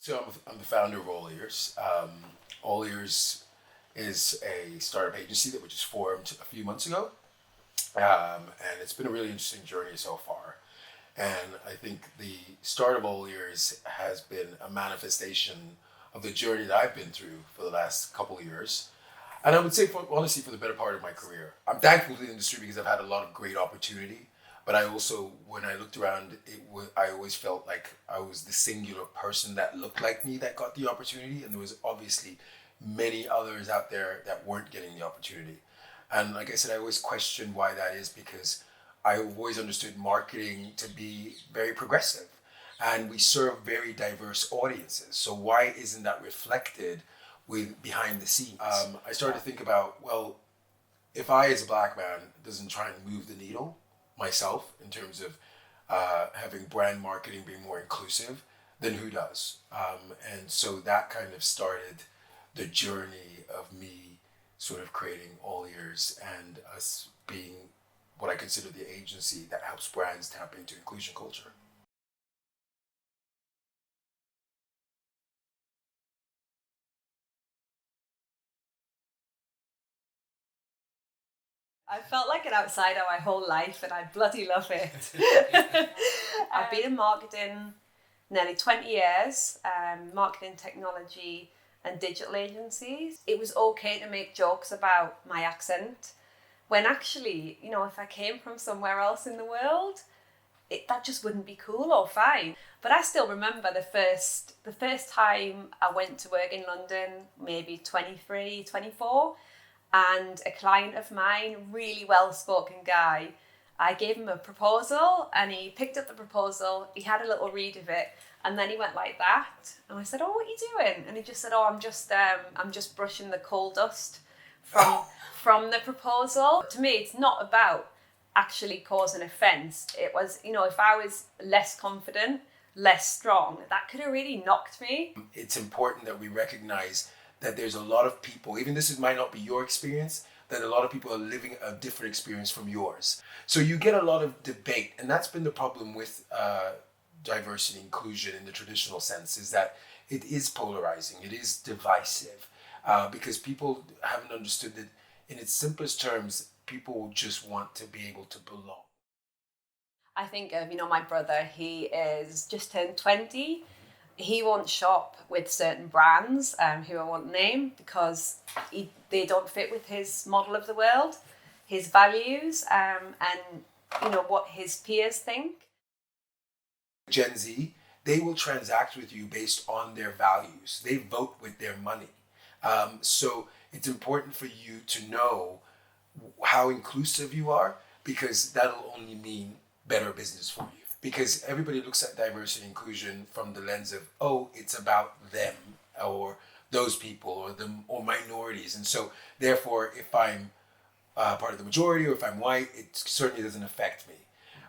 So I'm the founder of Allears. Allears is a startup agency that was just formed a few months ago, and it's been a really interesting journey so far. And I think the start of Allears has been a manifestation of the journey that I've been through for the last couple of years. And I would say, honestly, for the better part of my career. I'm thankful to the industry because I've had a lot of great opportunity. But I also, when I looked around, I always felt like I was the singular person that looked like me that got the opportunity. And there was obviously many others out there that weren't getting the opportunity. And like I said, I always question why that is because I've always understood marketing to be very progressive and we serve very diverse audiences. So why isn't that reflected with behind the scenes? I started to think about, well, if I as a black man doesn't try and move the needle myself in terms of having brand marketing being more inclusive, then who does? And so that kind of started the journey of me sort of creating All Ears and us being what I consider the agency that helps brands tap into inclusion culture. I felt like an outsider my whole life and I bloody love it. I've been in marketing nearly 20 years, marketing technology and digital agencies. It was okay to make jokes about my accent when actually, if I came from somewhere else in the world, that just wouldn't be cool or fine. But I still remember the first time I went to work in London, maybe 23, 24, and a client of mine, really well-spoken guy, I gave him a proposal and he picked up the proposal, he had a little read of it, and then he went like that. And I said, "Oh, what are you doing?" And he just said, "Oh, I'm just brushing the coal dust from from the proposal." To me, it's not about actually causing offence. It was, if I was less confident, less strong, that could have really knocked me. It's important that we recognize that there's a lot of people, even might not be your experience, that a lot of people are living a different experience from yours. So you get a lot of debate, and that's been the problem with diversity and inclusion in the traditional sense, is that it is polarizing, it is divisive, because people haven't understood that in its simplest terms, people just want to be able to belong. I think of, my brother, he is just turned 20. He won't shop with certain brands, who I won't name, because they don't fit with his model of the world, his values, and what his peers think. Gen Z, they will transact with you based on their values. They vote with their money. So it's important for you to know how inclusive you are because that'll only mean better business for you. Because everybody looks at diversity and inclusion from the lens of, oh, it's about them or those people or minorities. And so therefore, if I'm part of the majority or if I'm white, it certainly doesn't affect me.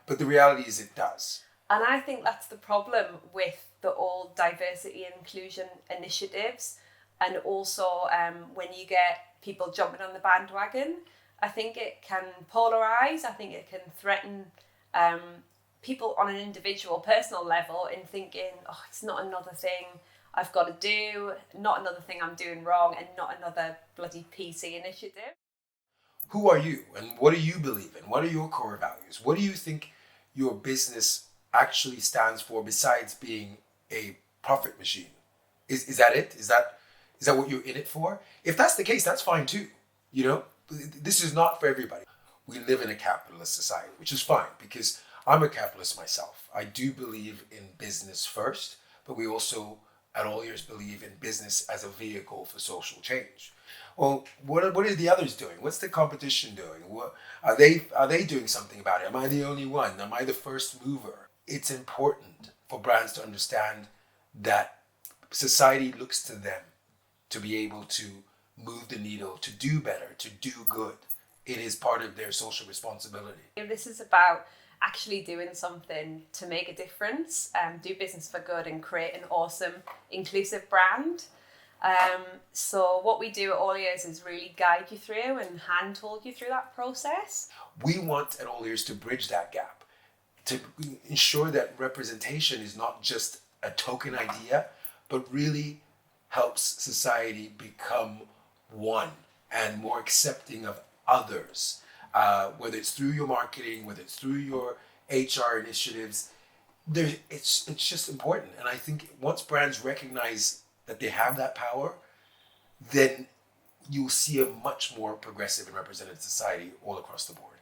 But the reality is it does. And I think that's the problem with the all diversity and inclusion initiatives. And also when you get people jumping on the bandwagon, I think it can polarize. I think it can threaten people on an individual, personal level in thinking, oh, it's not another thing I've got to do, not another thing I'm doing wrong, and not another bloody PC initiative. Who are you and what do you believe in? What are your core values? What do you think your business actually stands for besides being a profit machine? Is that it? Is that what you're in it for? If that's the case, that's fine too. You know, this is not for everybody. We live in a capitalist society, which is fine because I'm a capitalist myself. I do believe in business first, but we also at All Years believe in business as a vehicle for social change. Well, what are the others doing? What's the competition doing? What are they doing something about it? Am I the only one? Am I the first mover? It's important for brands to understand that society looks to them to be able to move the needle, to do better, to do good. It is part of their social responsibility. This is about actually doing something to make a difference, do business for good and create an awesome, inclusive brand. So what we do at All Years is really guide you through and hand-hold you through that process. We want at All Years to bridge that gap, to ensure that representation is not just a token idea, but really helps society become one and more accepting of others. Whether it's through your marketing, whether it's through your HR initiatives, it's just important. And I think once brands recognize that they have that power, then you'll see a much more progressive and representative society all across the board.